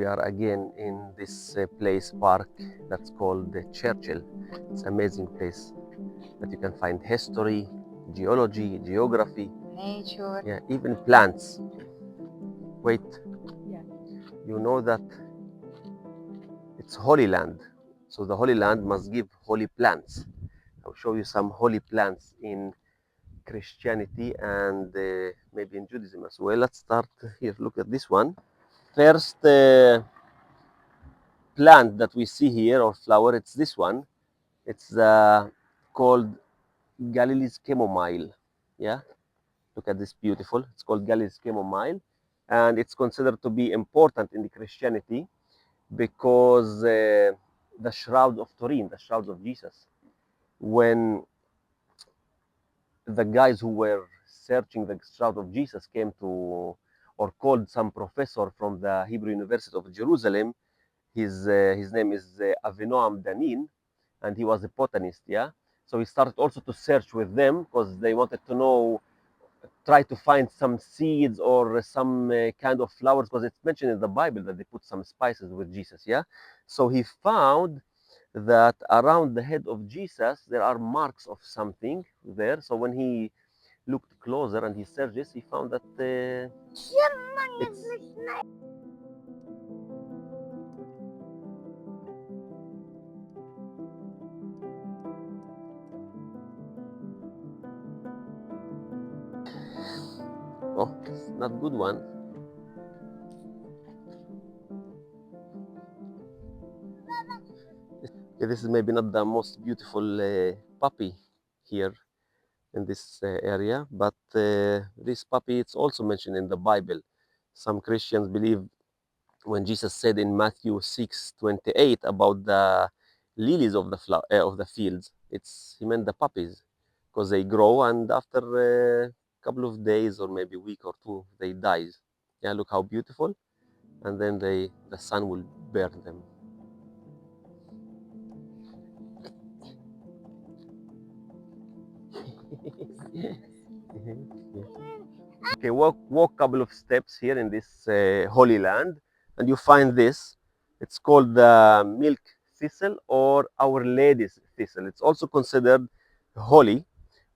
are again in this place park that's called the Churchill. It's an amazing place that you can find history, geology, geography, nature. yeah, even plants. Wait, Yeah. you know that it's Holy Land, so the Holy Land must give holy plants. I'll show you some holy plants in Christianity and maybe in Judaism as well. Let's start here. Look at this one. First plant that we see here, or flower, it's this one. It's called Galilee's chamomile. Yeah, look at this, beautiful. It's called Galilee's chamomile, and it's considered to be important in the Christianity because the shroud of Turin, the shroud of Jesus, when the guys who were searching the shroud of Jesus came to, or called some professor from the Hebrew University of Jerusalem. His name is Avinoam Danin, and he was a botanist. Yeah, so he started also to search with them because they wanted to know, try to find some seeds or some kind of flowers, because it's mentioned in the Bible that they put some spices with Jesus. Yeah, so he found that around the head of Jesus there are marks of something there. So when he looked closer and he searched this, he found that it's oh, it's not good one. Okay, this is maybe not the most beautiful puppy here in this area, but this puppy, it's also mentioned in the Bible. Some Christians believe when Jesus said in Matthew 6:28 about the lilies of the of the fields, it's he meant the puppies, because they grow and after a couple of days or maybe a week or two they die. Yeah, look how beautiful, and then the sun will burn them. Okay, walk couple of steps here in this holy land, and you find this. It's called the milk thistle or Our Lady's thistle. It's also considered holy.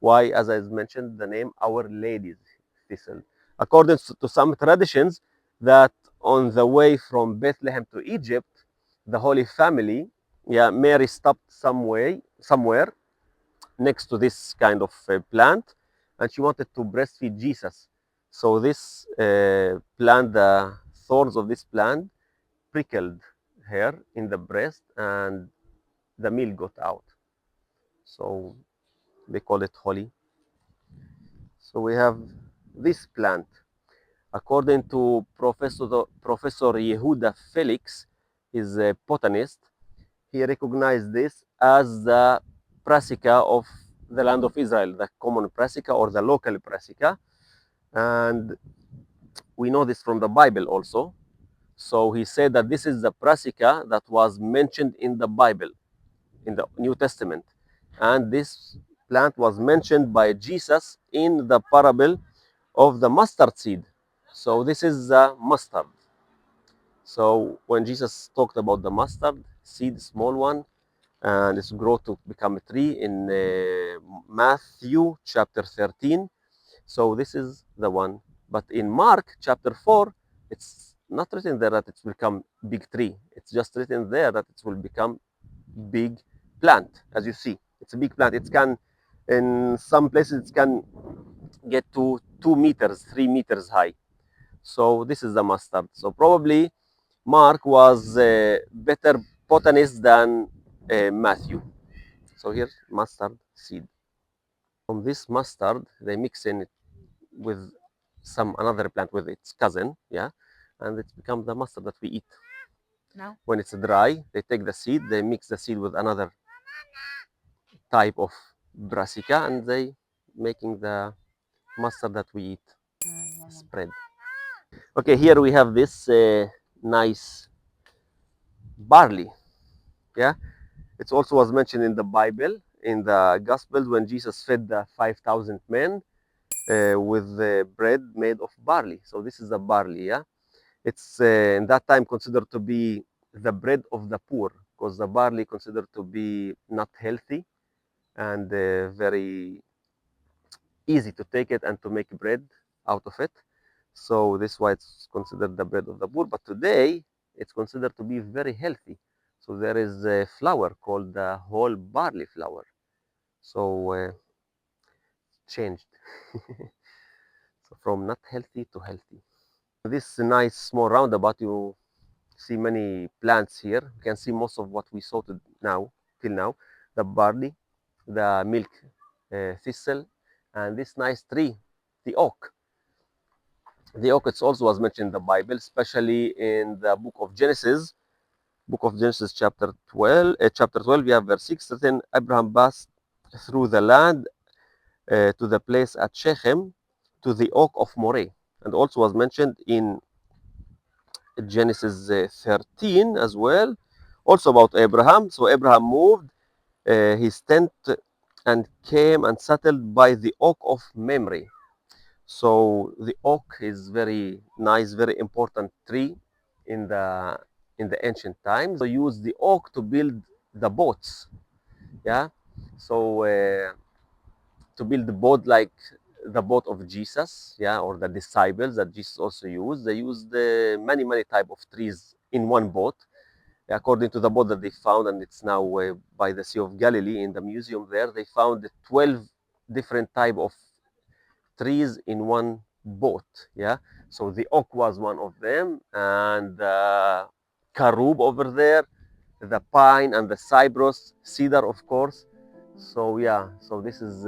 Why? As I mentioned, the name Our Lady's thistle. According to some traditions, that on the way from Bethlehem to Egypt, the Holy Family, yeah, Mary stopped somewhere next to this kind of plant, and she wanted to breastfeed Jesus. So this plant, the thorns of this plant prickled her in the breast, and the milk got out. So they call it holy. So we have this plant. According to Professor Yehuda Felix, he's a botanist, he recognized this as the brassica of the land of Israel, the common brassica or the local brassica. And we know this from the Bible also. So he said that this is the brassica that was mentioned in the Bible, in the New Testament. And this plant was mentioned by Jesus in the parable of the mustard seed. So this is the mustard. So when Jesus talked about the mustard seed, small one, and it's grow to become a tree in Matthew chapter 13. So this is the one. But in Mark chapter 4, it's not written there that it will become big tree. It's just written there that it will become big plant. As you see, it's a big plant. It can, in some places, it can get to 2 meters, 3 meters high. So this is the mustard. So probably Mark was a better botanist than Matthew. So here's mustard seed. From this mustard, they mix in it with some another plant with its cousin, yeah, and it becomes the mustard that we eat. Now, When it's dry, they take the seed, they mix the seed with another type of brassica, and they making the mustard that we eat. Spread. Okay, here we have this nice barley. Yeah, it also was mentioned in the Bible, in the Gospels, when Jesus fed the 5,000 men with bread made of barley. So this is the barley, yeah. It's in that time considered to be the bread of the poor, because the barley considered to be not healthy and very easy to take it and to make bread out of it. So this is why it's considered the bread of the poor. But today it's considered to be very healthy. So there is a flour called the whole barley flour. So changed. So from not healthy to healthy. This nice small roundabout, you see many plants here. You can see most of what we saw now, till now, the barley, the milk thistle, and this nice tree, the oak. The oak it's also was mentioned in the Bible, especially in the book of Genesis. Book of Genesis, chapter 12, we have verse 6. Then Abraham passed through the land to the place at Shechem, to the oak of Moreh, and also was mentioned in Genesis 13 as well, also about Abraham. So Abraham moved his tent and came and settled by the oak of Mamre. So the oak is very nice, very important tree in the ancient times. So use the oak to build the boats. Yeah. So to build the boat like the boat of Jesus, yeah, or the disciples that Jesus also used. They used many type of trees in one boat, according to the boat that they found, and it's now by the Sea of Galilee in the museum there. They found 12 different type of trees in one boat. Yeah, so the oak was one of them, and carob over there, the pine and the cypress, cedar, of course. So yeah, so this is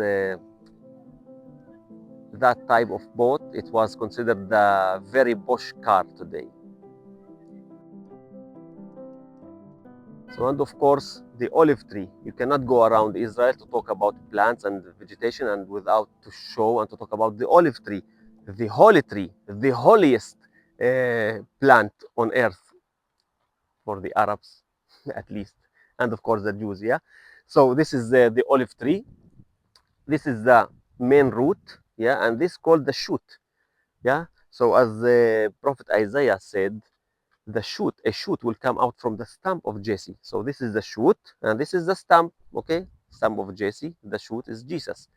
that type of boat. It was considered the very bush car today. So, and of course, the olive tree. You cannot go around Israel to talk about plants and vegetation and without to show and to talk about the olive tree, the holy tree, the holiest plant on earth for the Arabs, at least, and of course the Jews. Yeah. So this is the olive tree. This is the main root. Yeah, and this called the shoot. Yeah. So as the prophet Isaiah said, a shoot will come out from the stump of Jesse. So this is the shoot, and this is the stump, okay? Stump of Jesse, the shoot is Jesus.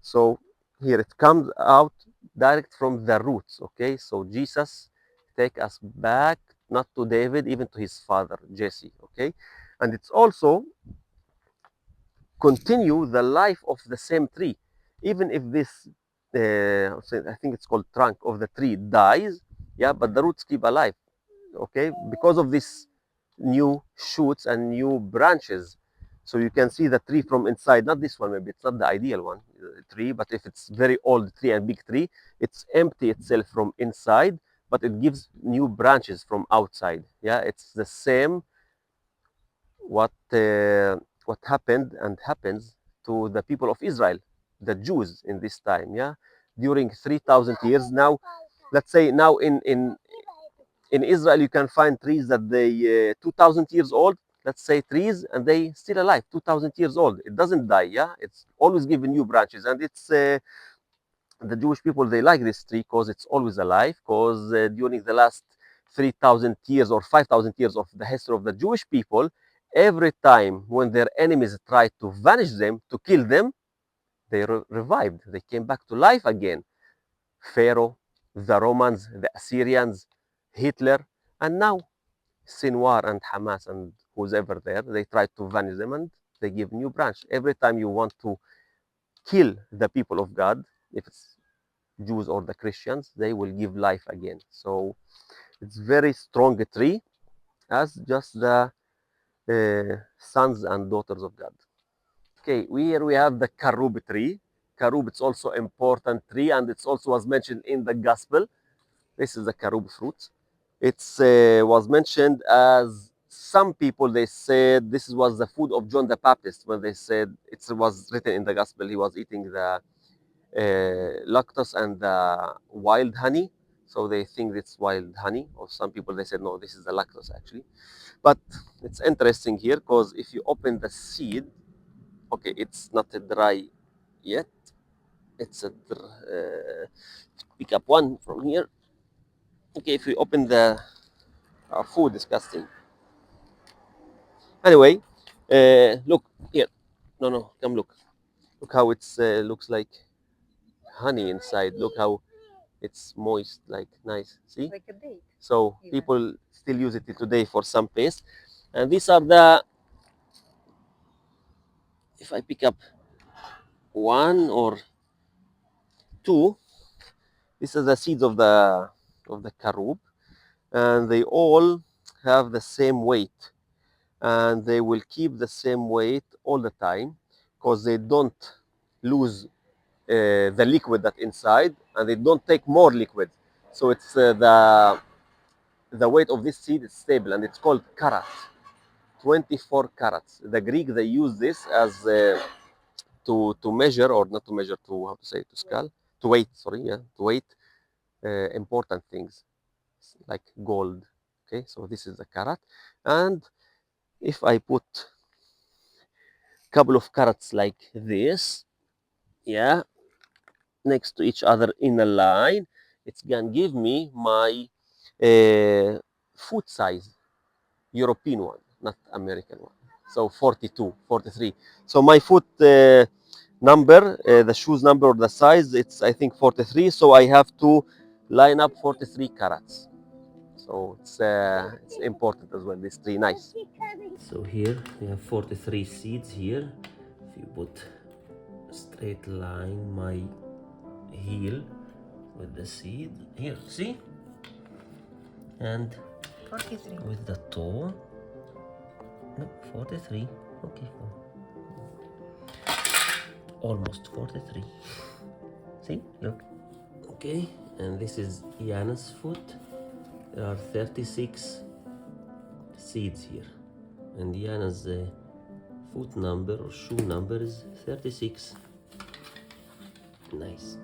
So here it comes out direct from the roots, okay? So Jesus take us back, not to David, even to his father, Jesse, okay? And it's also continue the life of the same tree. Even if this, I think it's called trunk of the tree dies, yeah, but the roots keep alive, okay, because of this new shoots and new branches. So you can see the tree from inside, not this one, maybe it's not the ideal one tree, but if it's very old tree and big tree, it's empty itself from inside, but it gives new branches from outside. Yeah, it's the same what happened and happens to the people of Israel, the Jews in this time. Yeah, during 3,000 years now. Let's say now in Israel, you can find trees that they 2,000 years old. Let's say trees, and they still alive, 2,000 years old. It doesn't die. Yeah, it's always giving new branches, and it's the Jewish people. They like this tree because it's always alive. Because during the last 3,000 years or 5,000 years of the history of the Jewish people, every time when their enemies tried to vanish them, to kill them, they revived. They came back to life again. Pharaoh, the Romans, the Assyrians, Hitler, and now Sinwar and Hamas and who's ever there, they try to vanish them and they give new branch. Every time you want to kill the people of God, if it's Jews or the Christians, they will give life again. So it's very strong tree as just the sons and daughters of God. Okay, here we have the karub tree. Karub, it's also important tree, and it's also was mentioned in the gospel. This is the karub fruit. It was mentioned as some people they said this was the food of John the Baptist when they said it was written in the gospel he was eating the lactose and the wild honey. So they think it's wild honey, or some people they said no, this is the lactose actually. But it's interesting here because if you open the seed, okay, it's not dry yet. It's a pick up one from here. Okay, if we open the food, disgusting. Anyway, look here. No, no, come look. Look how it's looks like honey inside. Look how it's moist, like nice. See? Like a date. So Even. people still use it till today for some paste. And these are the, if I pick up one or two, this is the seeds of the carob, and they all have the same weight, and they will keep the same weight all the time because they don't lose the liquid that inside, and they don't take more liquid. So it's the weight of this seed is stable, and it's called karat. 24 carats. The Greek, they use this as to measure, or not to measure, to how to say, to scale, to weight. Sorry, yeah, to weight important things like gold. Okay, so this is the carat, and if I put a couple of carats like this, yeah, next to each other in a line, it's gonna give me my foot size, European one, not American one. So 42, 43. So my foot number, the shoes number or the size, it's I think 43. So I have to line up 43 carats. So it's important as well. This tree, nice. So here we have 43 seeds here. If you put straight line my heel with the seed here, see, and 43. with the toe, no, 43. Okay, almost 43. See, look. Okay, and this is Yana's foot. There are 36 seeds here, and Yana's foot number or shoe number is 36. Nice.